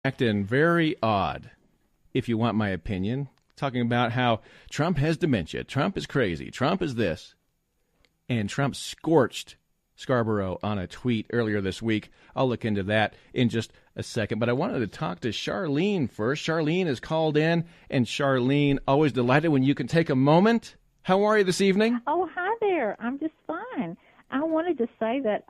Acting very odd, if you want my opinion, talking about how Trump has dementia, Trump is crazy, Trump is this. And Trump scorched Scarborough on a tweet earlier this week. I'll look into that in just a second. But I wanted to talk to Charlene first. Charlene is called in, and Charlene, always delighted when you can take a moment. How are you this evening? Oh, hi there. I'm just fine. I wanted to say that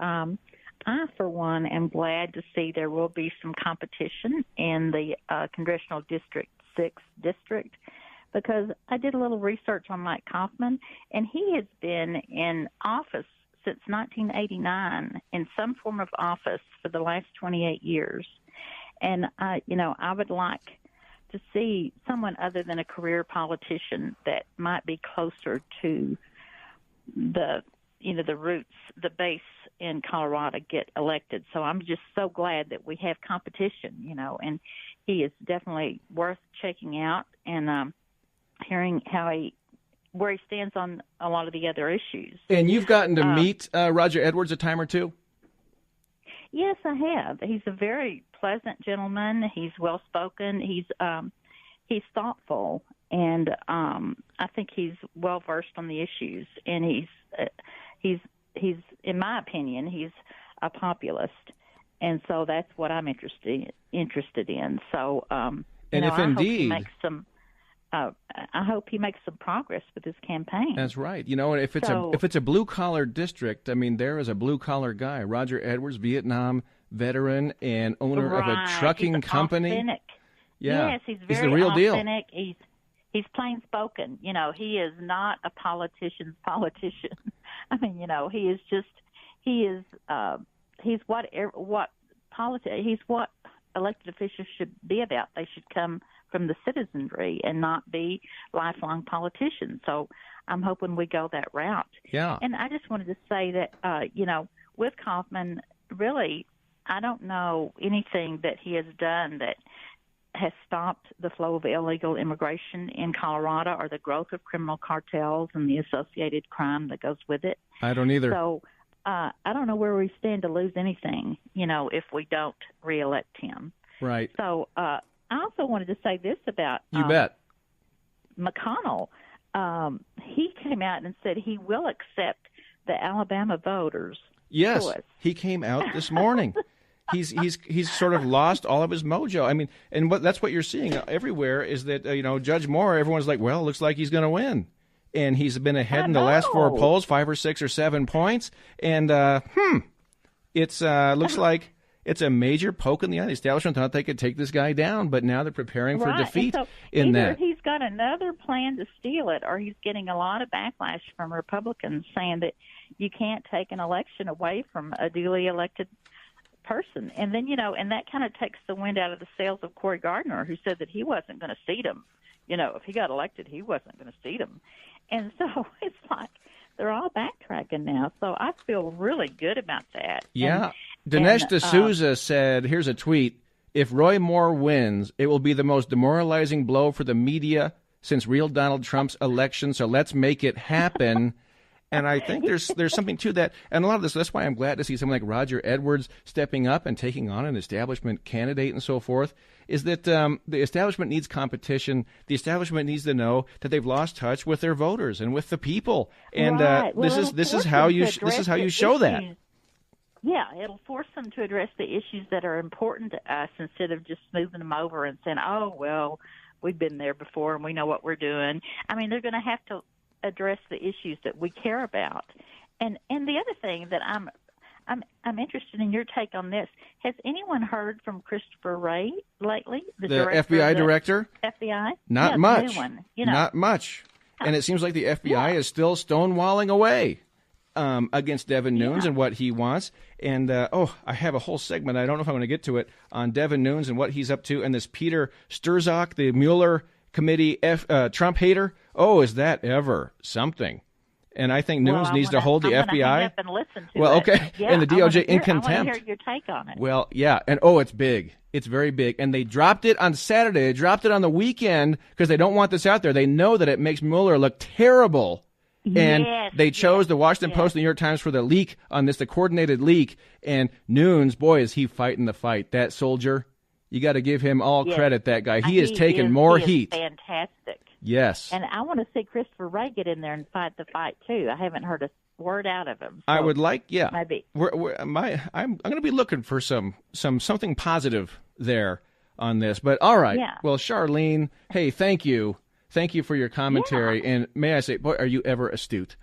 I, for one, am glad to see there will be some competition in the Congressional District 6 district, because I did a little research on Mike Kaufman, and he has been in office since 1989, in some form of office for the last 28 years. And, I would like to see someone other than a career politician that might be closer to the roots, the base in Colorado get elected. So I'm just so glad that we have competition, and he is definitely worth checking out and hearing where he stands on a lot of the other issues. And you've gotten to meet Roger Edwards a time or two? Yes, I have. He's a very pleasant gentleman. He's well-spoken. He's thoughtful, and I think he's well-versed on the issues. And he's in my opinion, he's a populist, and so that's what I'm interested in. So, I hope he makes some progress with his campaign. That's right. If it's a blue collar district, I mean, there is a blue collar guy, Roger Edwards, Vietnam veteran and owner of a trucking company. Authentic. Yeah, yes, he's very the real authentic. deal. He's plain spoken. He is not a politician's politician. I mean, he's what elected officials should be about. They should come from the citizenry and not be lifelong politicians. So I'm hoping we go that route. Yeah. And I just wanted to say that, with Kaufman, really, I don't know anything that he has done that has stopped the flow of illegal immigration in Colorado or the growth of criminal cartels and the associated crime that goes with it. I don't either. So I don't know where we stand to lose anything, if we don't reelect him. Right. So I also wanted to say this about you bet. McConnell. He came out and said he will accept the Alabama voters' Yes, choice. He came out this morning. He's sort of lost all of his mojo. I mean, and that's what you're seeing everywhere is that Judge Moore. Everyone's like, well, it looks like he's going to win, and he's been ahead in the last 4 polls, 5 or 6 or 7 points, and it's looks like it's a major poke in the eye. The establishment thought they could take this guy down, but now they're preparing for defeat in that. Either he's got another plan to steal it, or he's getting a lot of backlash from Republicans saying that you can't take an election away from a duly elected person. And then, and that kind of takes the wind out of the sails of Cory Gardner, who said that he wasn't going to seat him. If he got elected, he wasn't going to seat him. And so it's like they're all backtracking now. So I feel really good about that. Yeah. Dinesh D'Souza said, here's a tweet, if Roy Moore wins, it will be the most demoralizing blow for the media since real Donald Trump's election, so let's make it happen. And I think there's something to that. And a lot of this, that's why I'm glad to see someone like Roger Edwards stepping up and taking on an establishment candidate and so forth, is that the establishment needs competition. The establishment needs to know that they've lost touch with their voters and with the people. And right. this is how you show that. Yeah, it'll force them to address the issues that are important to us instead of just smoothing them over and saying, oh, well, we've been there before and we know what we're doing. I mean, they're going to have to address the issues that we care about. And the other thing that I'm interested in your take on this. Has anyone heard from Christopher Wray lately? The FBI director? FBI? Not much. The new one, Not much. And it seems like the FBI is still stonewalling away against Devin Nunes and what he wants. And, I have a whole segment. I don't know if I'm going to get to it on Devin Nunes and what he's up to. And this Peter Strzok, the Mueller committee Trump hater. Oh, is that ever something? And I think Nunes needs to hold the FBI. Hang up and listen to okay. Yeah, and the DOJ in contempt. I want to hear your take on it. Well, yeah. And, it's big. It's very big. And they dropped it on Saturday. They dropped it on the weekend because they don't want this out there. They know that it makes Mueller look terrible. And they chose the Washington Post and the New York Times for the leak on this, the coordinated leak. And Nunes, boy, is he fighting the fight. That soldier You got to give him all credit, that guy. He has taken more heat. Fantastic. Yes. And I want to see Christopher Wray get in there and fight the fight, too. I haven't heard a word out of him. So I would like, maybe. I'm going to be looking for something positive there on this. But all right. Yeah. Well, Charlene, hey, thank you. Thank you for your commentary. Yeah. And may I say, boy, are you ever astute?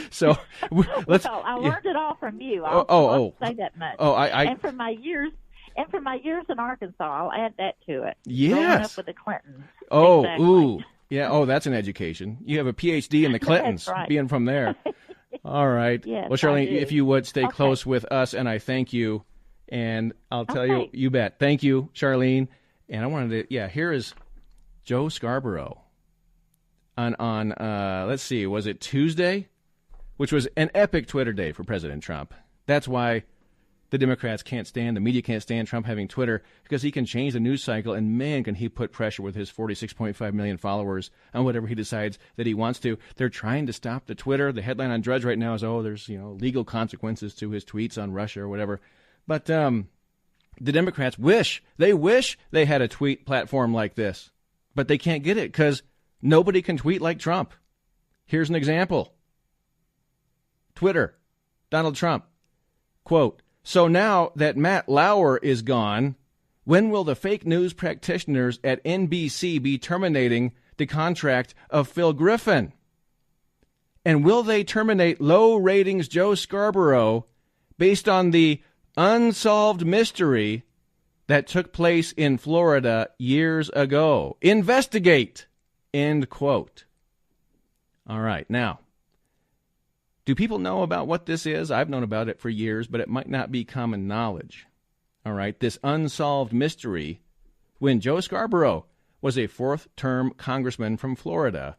So let's. Well, I learned it all from you. I'll say that much. And from my years in Arkansas, I'll add that to it. Yes. Growing up with the Clintons. Oh, exactly. Ooh. Yeah. Oh, that's an education. You have a PhD in the Clintons, That's right. Being from there. All right. Yes, well, Charlene, if you would stay close with us, and I thank you. And I'll tell you bet. Thank you, Charlene. And I wanted to, here is Joe Scarborough on let's see, was it Tuesday? Which was an epic Twitter day for President Trump. That's why the Democrats can't stand, the media can't stand Trump having Twitter, because he can change the news cycle, and man, can he put pressure with his 46.5 million followers on whatever he decides that he wants to. They're trying to stop the Twitter. The headline on Drudge right now is, there's legal consequences to his tweets on Russia or whatever. But the Democrats wish they had a tweet platform like this, but they can't get it because nobody can tweet like Trump. Here's an example. Twitter, Donald Trump, quote, "So now that Matt Lauer is gone, when will the fake news practitioners at NBC be terminating the contract of Phil Griffin? And will they terminate low ratings Joe Scarborough based on the unsolved mystery that took place in Florida years ago? Investigate," end quote. All right, now, do people know about what this is? I've known about it for years, but it might not be common knowledge. All right, this unsolved mystery, when Joe Scarborough was a fourth-term congressman from Florida,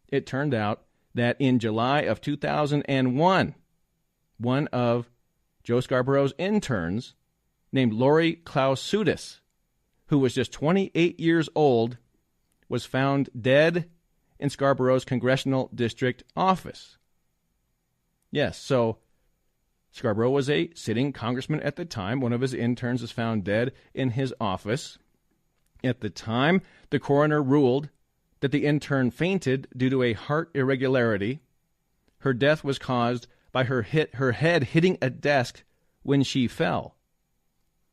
it turned out that in July of 2001, one of Joe Scarborough's interns, named Lori Klausudis, who was just 28 years old, was found dead in Scarborough's congressional district office. Yes, so Scarborough was a sitting congressman at the time. One of his interns was found dead in his office. At the time, the coroner ruled that the intern fainted due to a heart irregularity. Her death was caused by her head hitting a desk when she fell.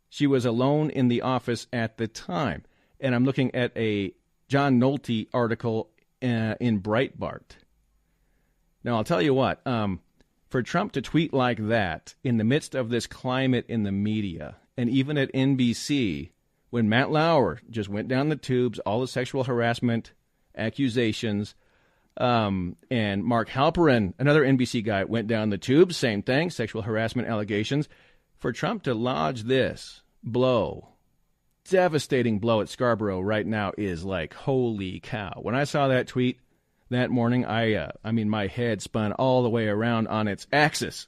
She was alone in the office at the time. And I'm looking at a John Nolte article in Breitbart. Now, I'll tell you what, for Trump to tweet like that in the midst of this climate in the media, and even at NBC, when Matt Lauer just went down the tubes, all the sexual harassment accusations, and Mark Halperin, another NBC guy, went down the tubes, same thing, sexual harassment allegations. For Trump to lodge this blow, devastating blow at Scarborough right now is like, holy cow. When I saw that tweet that morning, I mean, my head spun all the way around on its axis.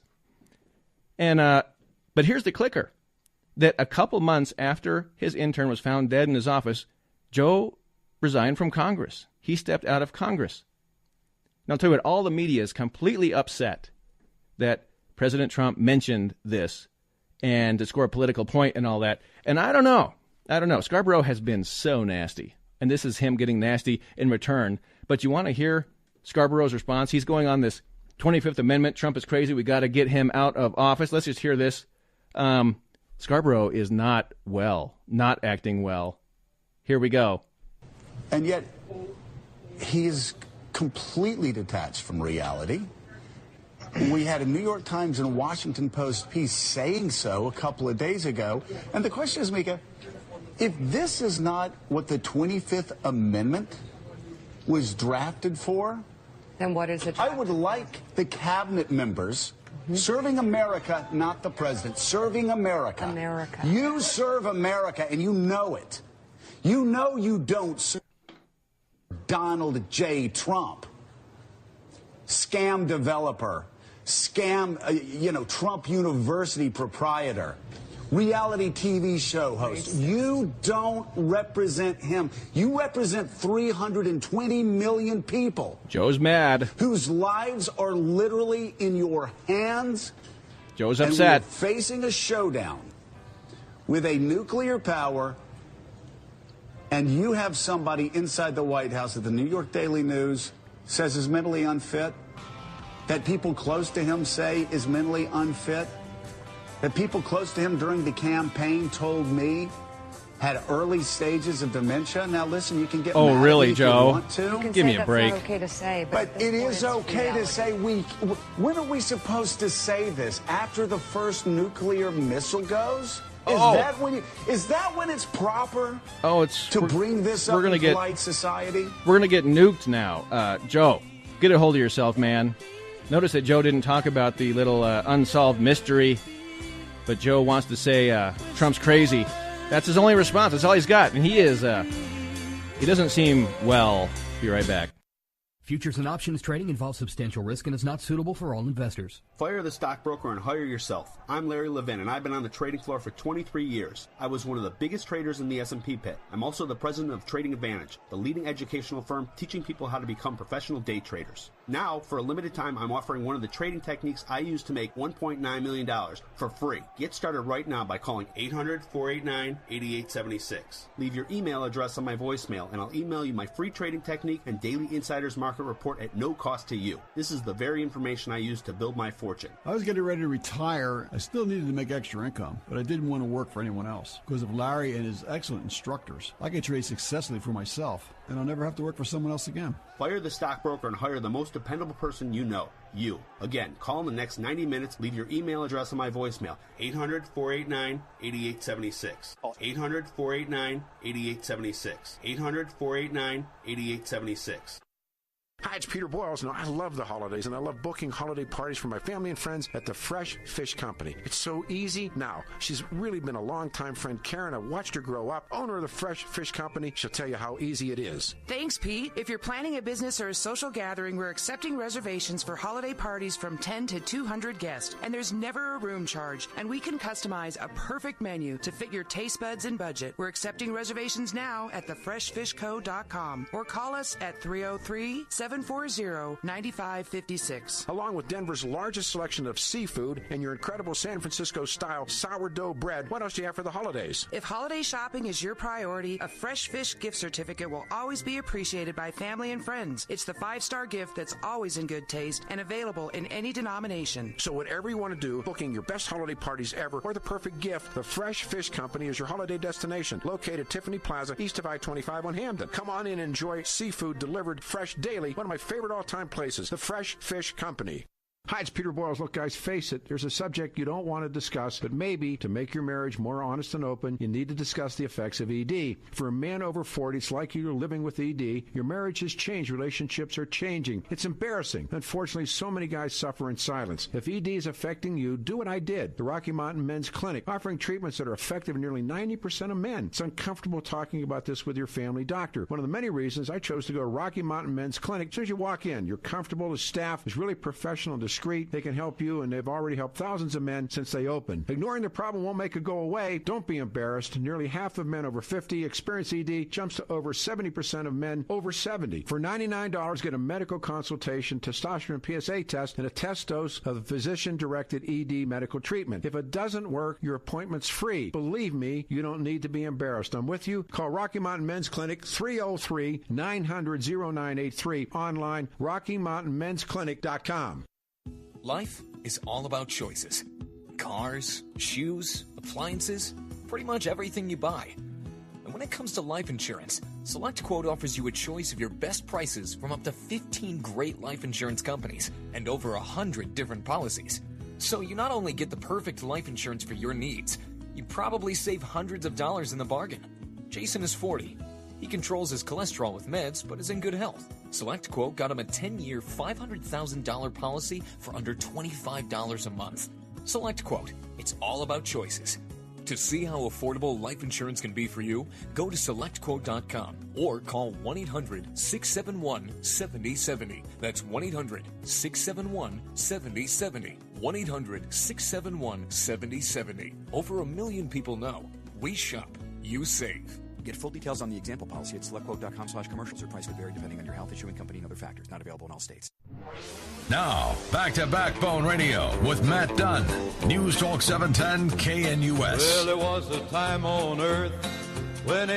And but here's the clicker, that a couple months after his intern was found dead in his office, Joe resigned from Congress. He stepped out of Congress. Now, I'll tell you what, all the media is completely upset that President Trump mentioned this and to score a political point and all that. And I don't know. Scarborough has been so nasty, and this is him getting nasty in return. But you want to hear Scarborough's response? He's going on this 25th Amendment. Trump is crazy. We got to get him out of office. Let's just hear this. Scarborough is not acting well. Here we go. And yet, he's completely detached from reality. We had a New York Times and a Washington Post piece saying so a couple of days ago. And the question is, Mika, if this is not what the 25th Amendment was drafted for, then what is it? I would like the cabinet members serving America, not the president, serving America. America. You serve America, and you know it. You know you don't serve Donald J. Trump, scam developer, Trump University proprietor, reality TV show host. You don't represent him. You represent 320 million people. Joe's mad. Whose lives are literally in your hands. Joe's and upset. we're facing a showdown with a nuclear power, and you have somebody inside the White House that the New York Daily News says is mentally unfit, that people close to him say is mentally unfit, that people close to him during the campaign told me had early stages of dementia. Now listen, you can get mad at really, me if Joe? you want to. Give me a break. Not okay to say, But it is okay to say when are we supposed to say this? After the first nuclear missile goes? Is that when it's proper? To bring this up in polite society? We're gonna get nuked now. Joe, get a hold of yourself, man. Notice that Joe didn't talk about the little unsolved mystery, but Joe wants to say Trump's crazy. That's his only response. That's all he's got. And he doesn't seem well. Be right back. Futures and options trading involves substantial risk and is not suitable for all investors. Fire the stockbroker and hire yourself. I'm Larry Levin, and I've been on the trading floor for 23 years. I was one of the biggest traders in the S&P pit. I'm also the president of Trading Advantage, the leading educational firm teaching people how to become professional day traders. Now, for a limited time, I'm offering one of the trading techniques I use to make $1.9 million for free. Get started right now by calling 800-489-8876. Leave your email address on my voicemail, and I'll email you my free trading technique and daily insider's market report at no cost to you. This is the very information I use to build my fortune. I was getting ready to retire. I still needed to make extra income, but I didn't want to work for anyone else. Because of Larry and his excellent instructors, I can trade successfully for myself, and I'll never have to work for someone else again. Fire the stockbroker and hire the most dependable person you know. You. Again, call in the next 90 minutes. Leave your email address on my voicemail. 800-489-8876. 800-489-8876. 800-489-8876. Hi, it's Peter Boyles. Now, I love the holidays, and I love booking holiday parties for my family and friends at the Fresh Fish Company. It's so easy. Now, she's really been a longtime friend, Karen. I watched her grow up. Owner of the Fresh Fish Company. She'll tell you how easy it is. Thanks, Pete. If you're planning a business or a social gathering, we're accepting reservations for holiday parties from 10 to 200 guests, and there's never a room charge, and we can customize a perfect menu to fit your taste buds and budget. We're accepting reservations now at thefreshfishco.com or call us at 303-740-9556. Along with Denver's largest selection of seafood and your incredible San Francisco-style sourdough bread, what else do you have for the holidays? If holiday shopping is your priority, a Fresh Fish gift certificate will always be appreciated by family and friends. It's the 5-star gift that's always in good taste and available in any denomination. So whatever you want to do, booking your best holiday parties ever or the perfect gift, the Fresh Fish Company is your holiday destination. Located at Tiffany Plaza, east of I-25 on Hamden. Come on in and enjoy seafood delivered fresh daily. One of my favorite all-time places, the Fresh Fish Company. Hi, it's Peter Boyles. Look, guys, face it, there's a subject you don't want to discuss, but maybe to make your marriage more honest and open, you need to discuss the effects of ED. For a man over 40, it's like you're living with ED. Your marriage has changed. Relationships are changing. It's embarrassing. Unfortunately, so many guys suffer in silence. If ED is affecting you, do what I did. The Rocky Mountain Men's Clinic, offering treatments that are effective in nearly 90% of men. It's uncomfortable talking about this with your family doctor. One of the many reasons I chose to go to Rocky Mountain Men's Clinic. As soon as you walk in, you're comfortable. The staff is really professional and discreet. They can help you, and they've already helped thousands of men since they opened. Ignoring the problem won't make it go away. Don't be embarrassed. Nearly half of men over 50 experience ED, jumps to over 70% of men over 70. For $99, get a medical consultation, testosterone PSA test, and a test dose of the physician-directed ED medical treatment. If it doesn't work, your appointment's free. Believe me, you don't need to be embarrassed. I'm with you. Call Rocky Mountain Men's Clinic, 303-900-0983. Online, RockyMountainMen'sClinic.com. Life is all about choices. Cars, shoes, appliances, pretty much everything you buy. And when it comes to life insurance, SelectQuote offers you a choice of your best prices from up to 15 great life insurance companies and over 100 different policies. So you not only get the perfect life insurance for your needs, you probably save hundreds of dollars in the bargain. Jason is 40. He controls his cholesterol with meds, but is in good health. SelectQuote got him a 10-year, $500,000 policy for under $25 a month. SelectQuote. It's all about choices. To see how affordable life insurance can be for you, go to SelectQuote.com or call 1-800-671-7070. That's 1-800-671-7070. 1-800-671-7070. Over 1 million people know. We shop. You save. Get full details on the example policy at selectquote.com/commercials. Or price would vary depending on your health, issuing company, and other factors. Not available in all states. Now, back to Backbone Radio with Matt Dunn. News Talk 710 KNUS. Well, there was a time on earth when